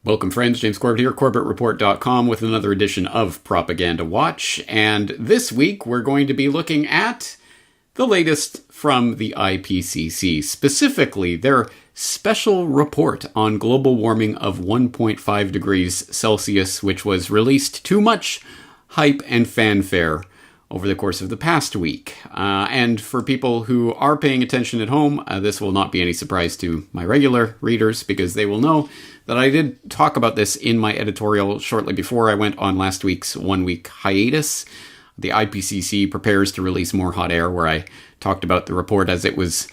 Welcome, friends. James Corbett here, CorbettReport.com, with another edition of Propaganda Watch. And this week, we're going to be looking at the latest from the IPCC, specifically their special report on global warming of 1.5 degrees Celsius, which was released to much hype and fanfare over the course of the past week. And for people who are paying attention at home, this will not be any surprise to my regular readers, because they will know that I did talk about this in my editorial shortly before I went on last week's one-week hiatus. The IPCC prepares to release more hot air, where I talked about the report as it was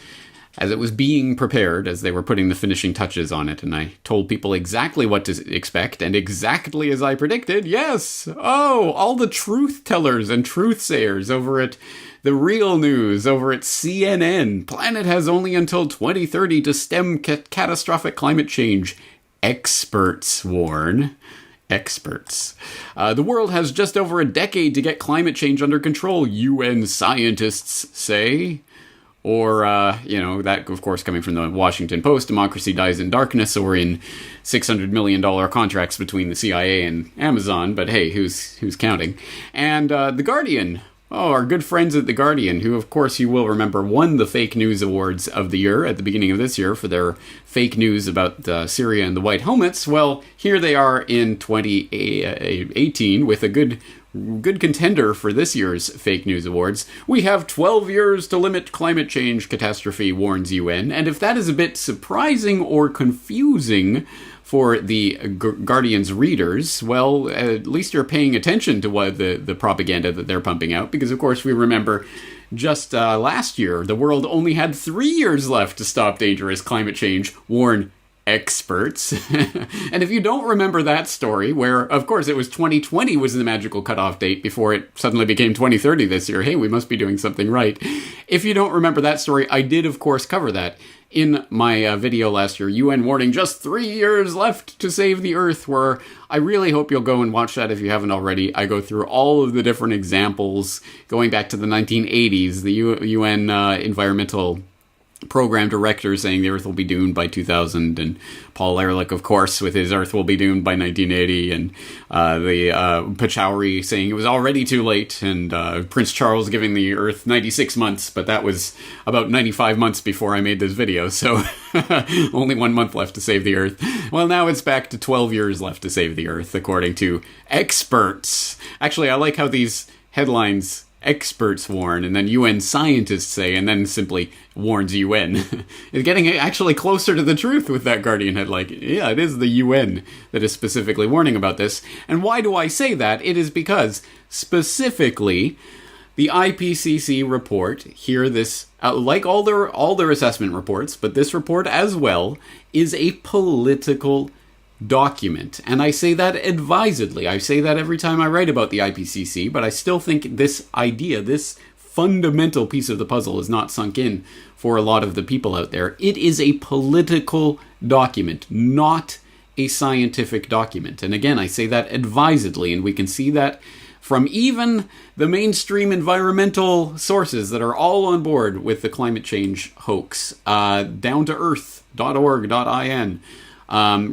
being prepared, as they were putting the finishing touches on it, and I told people exactly what to expect, and exactly as I predicted, yes! Oh, all the truth tellers and truth sayers over at The Real News, over at CNN. Planet has only until 2030 to stem catastrophic climate change. Experts warn. Experts. The world has just over a decade to get climate change under control, UN scientists say. Or, that, of course, coming from the Washington Post, democracy dies in darkness, or in $600 million contracts between the CIA and Amazon. But hey, who's counting? And The Guardian. Oh, our good friends at The Guardian, who, of course, you will remember, won the Fake News Awards of the year at the beginning of this year for their fake news about Syria and the White Helmets. Well, here they are in 2018 with a good contender for this year's Fake News Awards. We have 12 years to limit climate change catastrophe, warns UN. And if that is a bit surprising or confusing for the Guardian's readers, well, at least you're paying attention to what the propaganda that they're pumping out, because of course we remember just last year the world only had 3 years left to stop dangerous climate change, warn experts. And if you don't remember that story, where of course it was 2020 was the magical cutoff date before it suddenly became 2030 this year, hey, we must be doing something right. If you don't remember that story, I did of course cover that in my video last year, UN warning just 3 years left to save the Earth, where I really hope you'll go and watch that if you haven't already. I go through all of the different examples going back to the 1980s, the UN environmental program director saying the Earth will be doomed by 2000, and Paul Ehrlich, of course, with his Earth will be doomed by 1980, and the Pachauri saying it was already too late, and Prince Charles giving the Earth 96 months, but that was about 95 months before I made this video, so only 1 month left to save the Earth. Well, now it's back to 12 years left to save the Earth, according to experts. Actually, I like how these headlines, experts warn, and then UN scientists say, and then simply warns UN. It's getting actually closer to the truth with that Guardian headline. Yeah, it is the UN that is specifically warning about this. And why do I say that? It is because, specifically, the IPCC report here, this, like all their assessment reports, but this report as well, is a political document. And I say that advisedly. I say that every time I write about the IPCC, but I still think this idea, this fundamental piece of the puzzle, is not sunk in for a lot of the people out there. It is a political document, not a scientific document. And again, I say that advisedly, and we can see that from even the mainstream environmental sources that are all on board with the climate change hoax. Downtoearth.org.in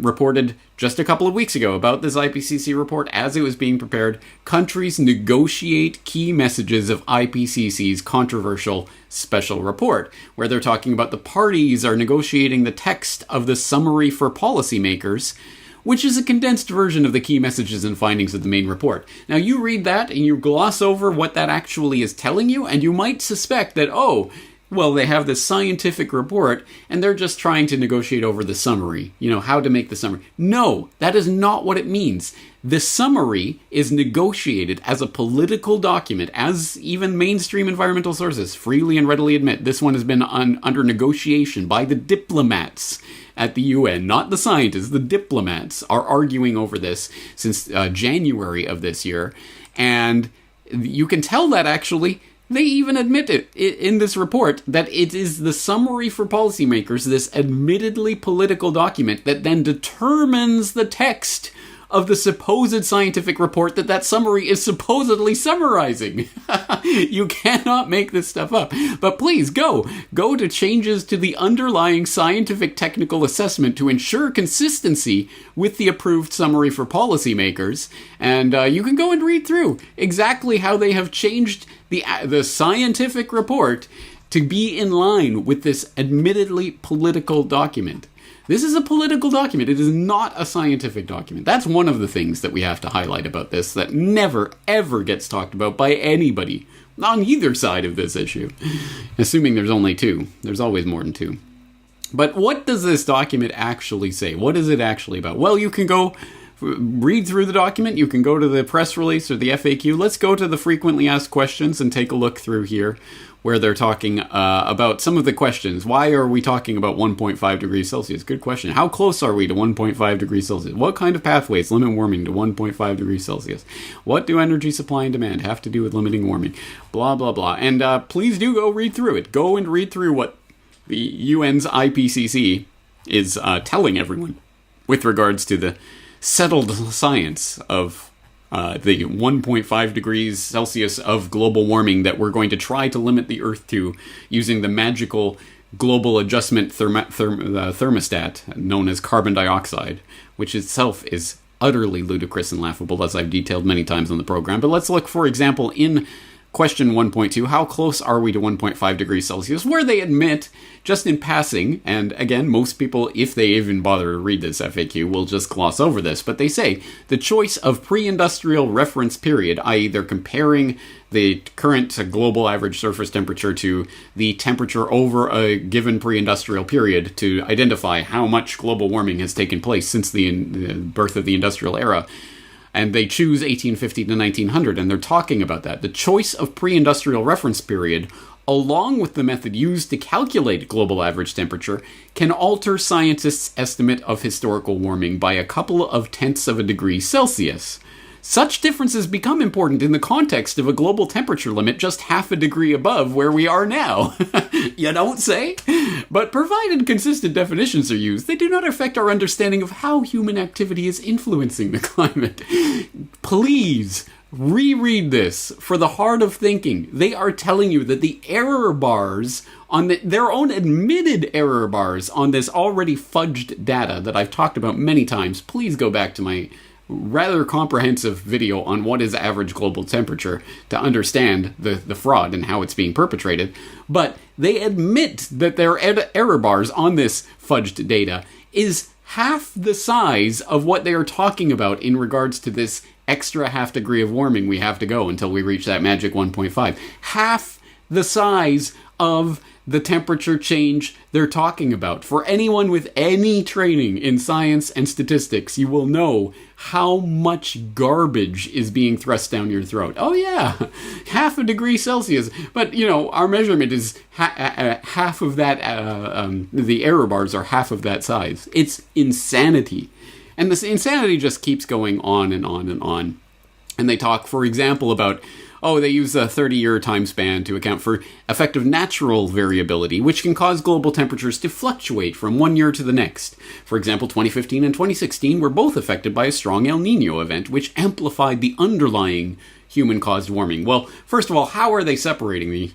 reported just a couple of weeks ago about this IPCC report as it was being prepared. Countries negotiate key messages of IPCC's controversial special report, where they're talking about the parties are negotiating the text of the summary for policymakers, which is a condensed version of the key messages and findings of the main report. Now, you read that and you gloss over what that actually is telling you, and you might suspect that, oh, well, they have this scientific report, and they're just trying to negotiate over the summary, how to make the summary. No, that is not what it means. The summary is negotiated as a political document, as even mainstream environmental sources freely and readily admit. This one has been under negotiation by the diplomats at the UN, not the scientists. The diplomats are arguing over this since January of this year, and you can tell that actually they even admit it in this report, that it is the summary for policymakers, this admittedly political document, that then determines the text of the supposed scientific report that summary is supposedly summarizing. You cannot make this stuff up. But please go to changes to the underlying scientific technical assessment to ensure consistency with the approved summary for policymakers, and you can go and read through exactly how they have changed the scientific report to be in line with this admittedly political document. This is a political document. It is not a scientific document. That's one of the things that we have to highlight about this that never, ever gets talked about by anybody on either side of this issue. Assuming there's only two. There's always more than two. But what does this document actually say? What is it actually about? Well, you can go read through the document. You can go to the press release or the FAQ. Let's go to the frequently asked questions and take a look through here, where they're talking about some of the questions. Why are we talking about 1.5 degrees Celsius? Good question. How close are we to 1.5 degrees Celsius? What kind of pathways limit warming to 1.5 degrees Celsius? What do energy supply and demand have to do with limiting warming? Blah, blah, blah. And please do go read through it. Go and read through what the UN's IPCC is telling everyone with regards to the settled science of the 1.5 degrees Celsius of global warming that we're going to try to limit the Earth to using the magical global adjustment thermostat known as carbon dioxide, which itself is utterly ludicrous and laughable, as I've detailed many times on the program. But let's look, for example, in question 1.2, how close are we to 1.5 degrees Celsius, where they admit, just in passing, and again, most people, if they even bother to read this FAQ, will just gloss over this, but they say, the choice of pre-industrial reference period, i.e. they're comparing the current global average surface temperature to the temperature over a given pre-industrial period to identify how much global warming has taken place since the birth of the industrial era. And they choose 1850 to 1900, and they're talking about that. The choice of pre-industrial reference period, along with the method used to calculate global average temperature, can alter scientists' estimate of historical warming by a couple of tenths of a degree Celsius. Such differences become important in the context of a global temperature limit just half a degree above where we are now. You don't say? But provided consistent definitions are used, they do not affect our understanding of how human activity is influencing the climate. Please reread this for the heart of thinking. They are telling you that the error bars on their own admitted error bars on this already fudged data that I've talked about many times. Please go back to my rather comprehensive video on what is average global temperature to understand the fraud and how it's being perpetrated. But they admit that their error bars on this fudged data is half the size of what they are talking about in regards to this extra half degree of warming we have to go until we reach that magic 1.5. Half the size of the temperature change they're talking about. For anyone with any training in science and statistics, you will know how much garbage is being thrust down your throat. Oh yeah, half a degree Celsius. But, you know, our measurement is half of that, the error bars are half of that size. It's insanity. And this insanity just keeps going on and on and on. And they talk, for example, about they use a 30-year time span to account for effective natural variability, which can cause global temperatures to fluctuate from one year to the next. For example, 2015 and 2016 were both affected by a strong El Niño event, which amplified the underlying human-caused warming. Well, first of all, how are they separating the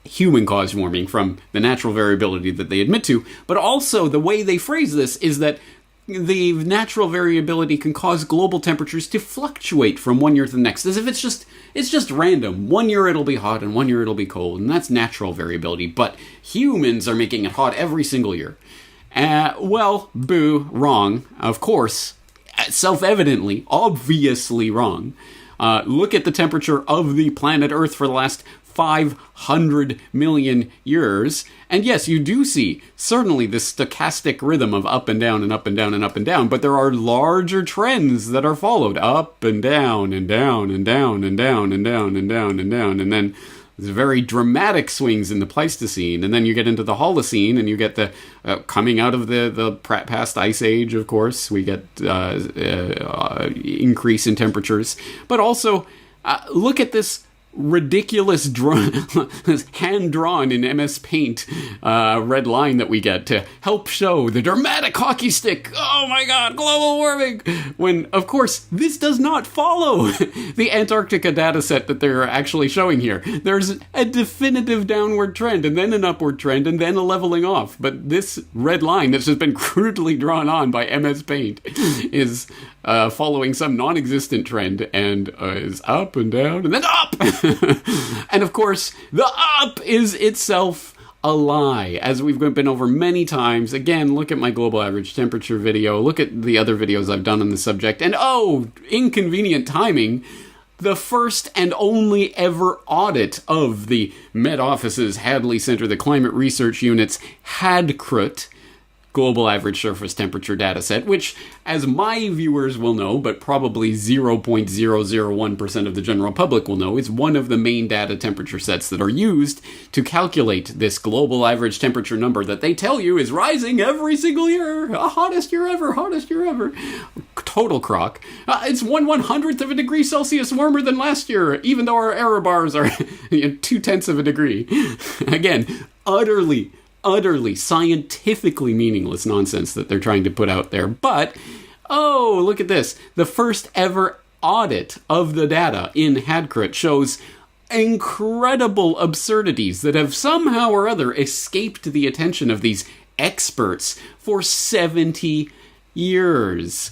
human-caused warming from the natural variability that they admit to? But also, the way they phrase this is that the natural variability can cause global temperatures to fluctuate from one year to the next, as if it's just random. One year it'll be hot and one year it'll be cold, and that's natural variability. But humans are making it hot every single year. Well, boo, wrong. Of course, self-evidently, obviously wrong. Look at the temperature of the planet Earth for the last 500 million years. And yes, you do see certainly this stochastic rhythm of up and down and up and down and up and down, but there are larger trends that are followed up and down and down and down and down and down and down and down. And then there's very dramatic swings in the Pleistocene. And then you get into the Holocene and you get the coming out of the past ice age, of course, we get increase in temperatures. But also look at this ridiculous hand-drawn in MS Paint red line that we get to help show the dramatic hockey stick, oh my god, global warming, when, of course, this does not follow the Antarctica data set that they're actually showing here. There's a definitive downward trend, and then an upward trend, and then a leveling off. But this red line that's just been crudely drawn on by MS Paint is following some non-existent trend, and is up and down, and then up! And of course, the up is itself a lie, as we've been over many times. Again, look at my global average temperature video, look at the other videos I've done on the subject, and oh, inconvenient timing, the first and only ever audit of the Met Office's Hadley Center, the Climate Research Unit's HADCRT, global average surface temperature data set, which, as my viewers will know, but probably 0.001% of the general public will know, is one of the main data temperature sets that are used to calculate this global average temperature number that they tell you is rising every single year. Hottest year ever, hottest year ever. Total crock. It's 1/100th of a degree Celsius warmer than last year, even though our error bars are 0.2 of a degree. Again, utterly scientifically meaningless nonsense that they're trying to put out there. But, oh, look at this. The first ever audit of the data in HADCRT shows incredible absurdities that have somehow or other escaped the attention of these experts for 70 years.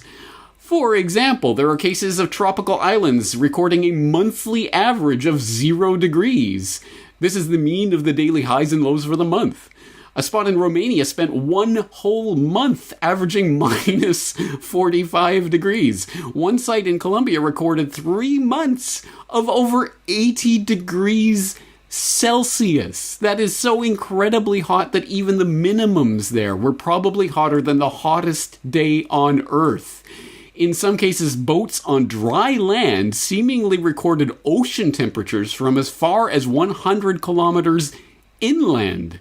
For example, there are cases of tropical islands recording a monthly average of 0 degrees. This is the mean of the daily highs and lows for the month. A spot in Romania spent one whole month averaging minus 45 degrees. One site in Colombia recorded 3 months of over 80 degrees Celsius. That is so incredibly hot that even the minimums there were probably hotter than the hottest day on Earth. In some cases, boats on dry land seemingly recorded ocean temperatures from as far as 100 kilometers inland.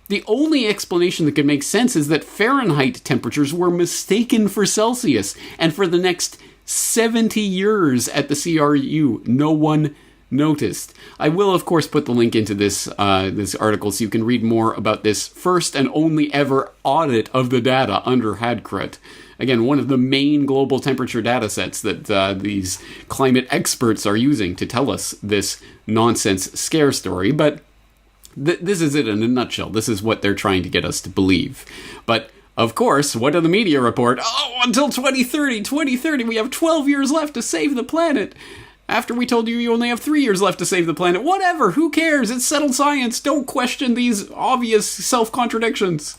The only explanation that could make sense is that Fahrenheit temperatures were mistaken for Celsius, and for the next 70 years at the CRU, no one noticed. I will, of course, put the link into this article so you can read more about this first and only ever audit of the data under HADCRT. Again, one of the main global temperature data sets that these climate experts are using to tell us this nonsense scare story, but this is it in a nutshell. This is what they're trying to get us to believe. But, of course, what do the media report? Oh, until 2030, we have 12 years left to save the planet. After we told you only have 3 years left to save the planet. Whatever, who cares? It's settled science. Don't question these obvious self-contradictions.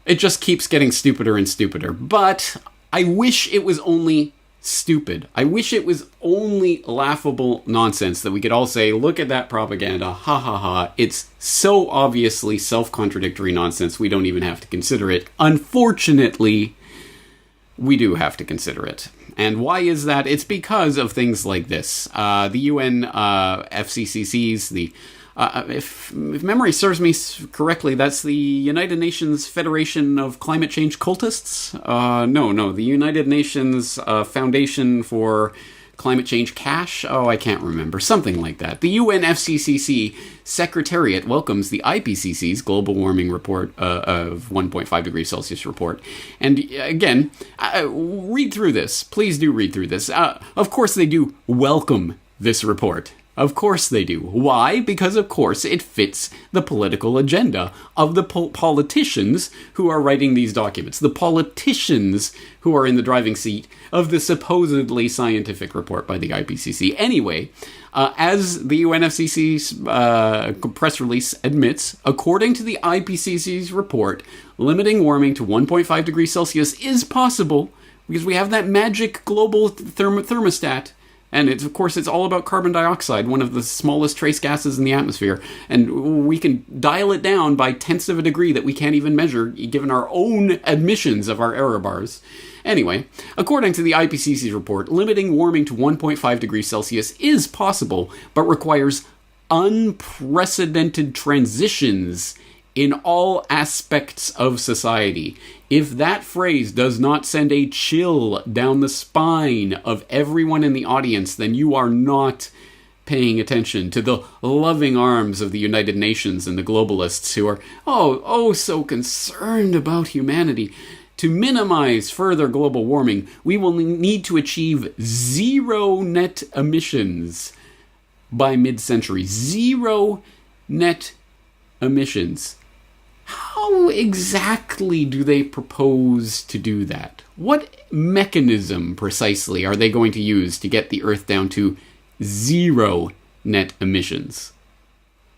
It just keeps getting stupider and stupider. But I wish it was only stupid. I wish it was only laughable nonsense that we could all say, look at that propaganda, ha ha ha. It's so obviously self-contradictory nonsense, we don't even have to consider it. Unfortunately, we do have to consider it. And why is that? It's because of things like this. The UN FCCCs, if memory serves me correctly, that's the United Nations Federation of Climate Change Cultists? No, the United Nations Foundation for Climate Change Cash? Oh, I can't remember. Something like that. The UN FCCC Secretariat welcomes the IPCC's global warming report of 1.5 degrees Celsius report. And again, read through this. Please do read through this. Of course they do welcome this report. Of course they do. Why? Because, of course, it fits the political agenda of the politicians who are writing these documents. The politicians who are in the driving seat of the supposedly scientific report by the IPCC. Anyway, as the UNFCC's press release admits, according to the IPCC's report, limiting warming to 1.5 degrees Celsius is possible because we have that magic global thermostat. And it's, of course, it's all about carbon dioxide, one of the smallest trace gases in the atmosphere. And we can dial it down by tenths of a degree that we can't even measure, given our own admissions of our error bars. Anyway, according to the IPCC's report, limiting warming to 1.5 degrees Celsius is possible, but requires unprecedented transitions in all aspects of society. If that phrase does not send a chill down the spine of everyone in the audience, then you are not paying attention to the loving arms of the United Nations and the globalists who are, so concerned about humanity. To minimize further global warming, we will need to achieve zero net emissions by mid-century. Zero net emissions. How exactly do they propose to do that? What mechanism precisely are they going to use to get the Earth down to zero net emissions?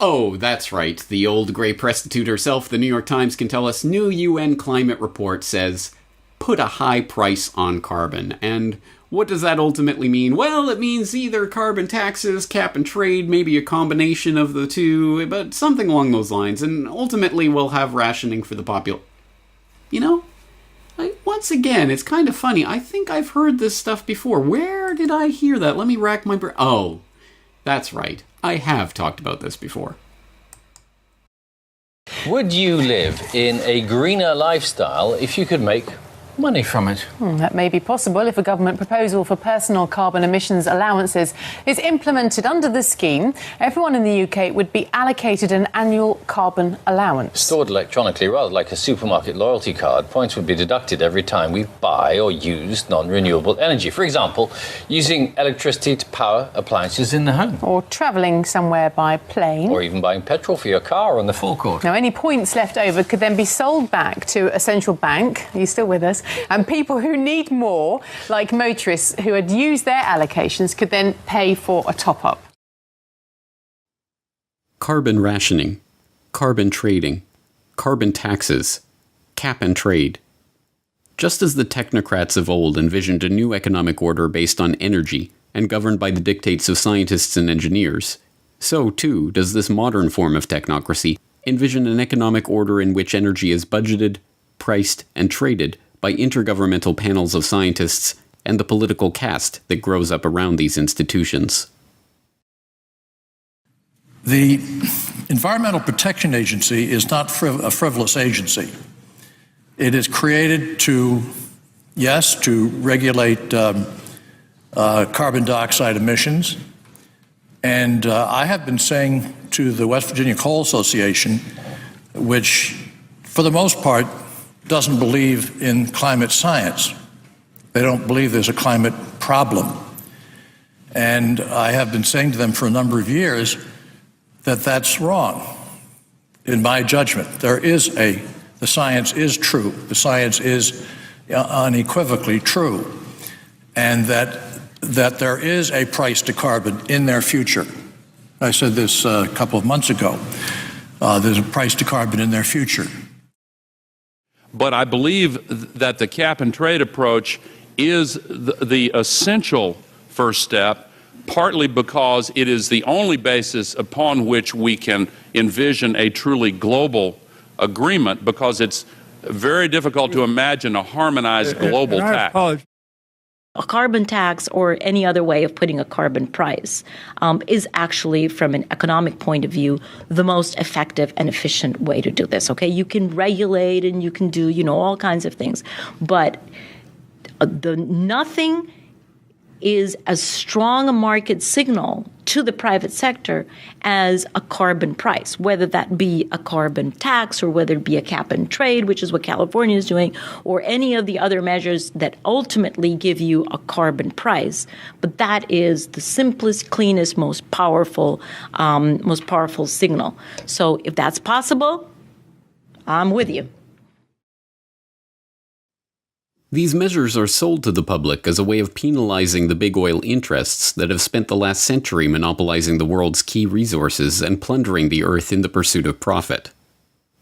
Oh, that's right. The old grey prostitute herself, the New York Times, can tell us new UN climate report says, put a high price on carbon. And what does that ultimately mean? Well, it means either carbon taxes, cap and trade, maybe a combination of the two, but something along those lines. And ultimately we'll have rationing for the population. You know, once again, it's kind of funny. I think I've heard this stuff before. Where did I hear that? Let me rack my brain. Oh, that's right. I have talked about this before. Would you live in a greener lifestyle if you could make money from it? That may be possible if a government proposal for personal carbon emissions allowances is implemented under the scheme. Everyone in the UK would be allocated an annual carbon allowance. Stored electronically, rather like a supermarket loyalty card, points would be deducted every time we buy or use non-renewable energy. For example, using electricity to power appliances in the home. Or travelling somewhere by plane. Or even buying petrol for your car on the forecourt. Now, any points left over could then be sold back to a central bank. Are you still with us? And people who need more, like motorists who had used their allocations, could then pay for a top-up. Carbon rationing, carbon trading, carbon taxes, cap and trade. Just as the technocrats of old envisioned a new economic order based on energy and governed by the dictates of scientists and engineers, so too does this modern form of technocracy envision an economic order in which energy is budgeted, priced, and traded by intergovernmental panels of scientists and the political caste that grows up around these institutions. The Environmental Protection Agency is not a frivolous agency. It is created to regulate carbon dioxide emissions. And I have been saying to the West Virginia Coal Association, which for the most part doesn't believe in climate science. They don't believe there's a climate problem. And I have been saying to them for a number of years that that's wrong. In my judgment, the science is true. The science is unequivocally true. And that there is a price to carbon in their future. I said this a couple of months ago. There's a price to carbon in their future. But I believe that the cap and trade approach is the essential first step, partly because it is the only basis upon which we can envision a truly global agreement, because it's very difficult to imagine a harmonized global tax. A carbon tax, or any other way of putting a carbon price, is actually, from an economic point of view, the most effective and efficient way to do this. Okay, you can regulate and you can do, all kinds of things, but nothing is as strong a market signal to the private sector as a carbon price, whether that be a carbon tax or whether it be a cap and trade, which is what California is doing, or any of the other measures that ultimately give you a carbon price. But that is the simplest, cleanest, most powerful signal. So if that's possible, I'm with you. These measures are sold to the public as a way of penalizing the big oil interests that have spent the last century monopolizing the world's key resources and plundering the earth in the pursuit of profit.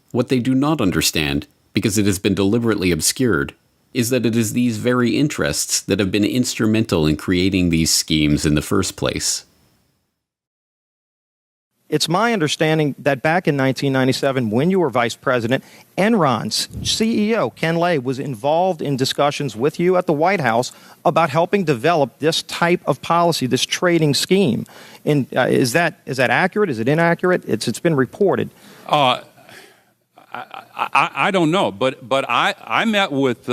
What they do not understand, because it has been deliberately obscured, is that it is these very interests that have been instrumental in creating these schemes in the first place. It's my understanding that back in 1997, when you were vice president, Enron's CEO, Ken Lay, was involved in discussions with you at the White House about helping develop this type of policy, this trading scheme. And is that accurate? Is it inaccurate? It's been reported. I don't know, but I met with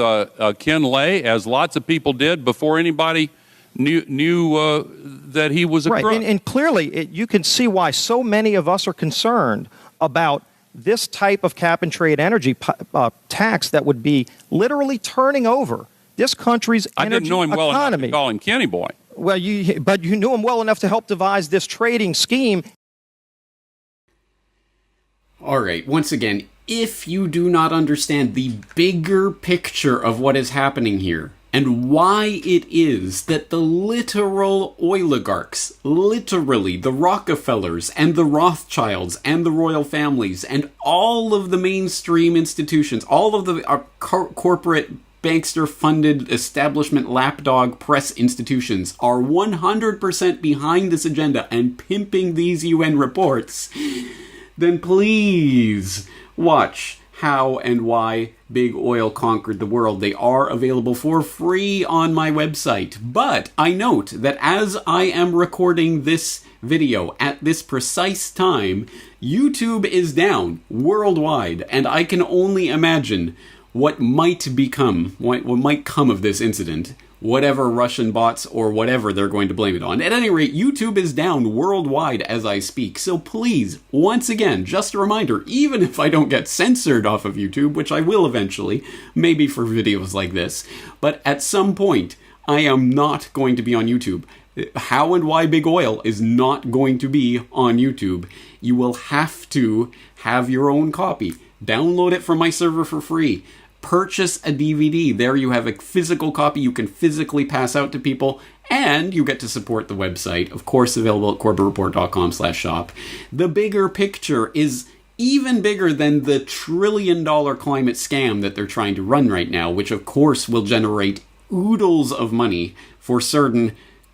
Ken Lay, as lots of people did, before anybody knew that he was a crook. Right, and clearly you can see why so many of us are concerned about this type of cap-and-trade energy tax that would be literally turning over this country's energy economy. I didn't know him well enough to call him Kenny Boy. Well, but you knew him well enough to help devise this trading scheme. All right, once again, if you do not understand the bigger picture of what is happening here, and why it is that the literal oligarchs, literally the Rockefellers and the Rothschilds and the royal families and all of the mainstream institutions, all of the corporate bankster-funded establishment lapdog press institutions are 100% behind this agenda and pimping these UN reports, then please watch How and Why Big Oil Conquered the World. They are available for free on my website. But I note that as I am recording this video at this precise time, YouTube is down worldwide, and I can only imagine what might come of this incident, whatever Russian bots or whatever they're going to blame it on. At any rate, YouTube is down worldwide as I speak. So please, once again, just a reminder, even if I don't get censored off of YouTube, which I will eventually, maybe for videos like this, but at some point, I am not going to be on YouTube. How and Why Big Oil is not going to be on YouTube. You will have to have your own copy. Download it from my server for free. Purchase a DVD. There you have a physical copy you can physically pass out to people, and you get to support the website. Of course, available at corbettreport.com/shop. The bigger picture is even bigger than the $1 trillion climate scam that they're trying to run right now, which of course will generate oodles of money for certain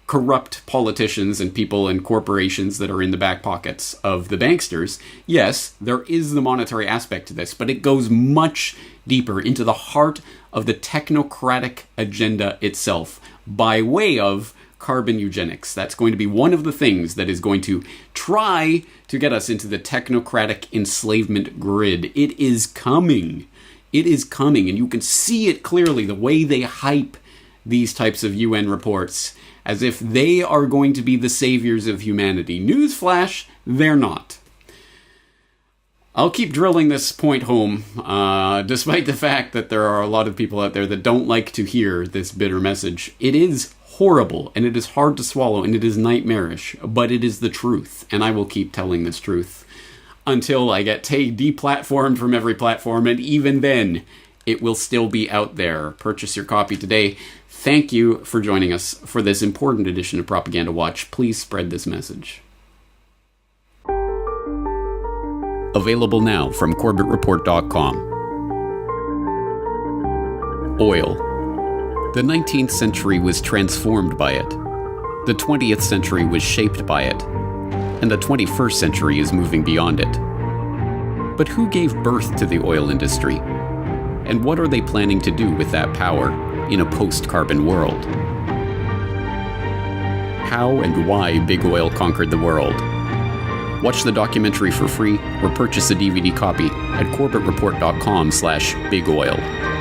corrupt politicians and people and corporations that are in the back pockets of the banksters. Yes, there is the monetary aspect to this, but it goes much deeper into the heart of the technocratic agenda itself by way of carbon eugenics. That's going to be one of the things that is going to try to get us into the technocratic enslavement grid. It is coming. It is coming, and you can see it clearly, the way they hype these types of UN reports as if they are going to be the saviors of humanity. Newsflash, they're not. I'll keep drilling this point home, despite the fact that there are a lot of people out there that don't like to hear this bitter message. It is horrible, and it is hard to swallow, and it is nightmarish, but it is the truth, and I will keep telling this truth until I get deplatformed from every platform, and even then, it will still be out there. Purchase your copy today. Thank you for joining us for this important edition of Propaganda Watch. Please spread this message. Available now from CorbettReport.com. Oil. The 19th century was transformed by it. The 20th century was shaped by it. And the 21st century is moving beyond it. But who gave birth to the oil industry? And what are they planning to do with that power in a post-carbon world? How and Why Big Oil Conquered the World. Watch the documentary for free or purchase a DVD copy at corbettreport.com/bigoil.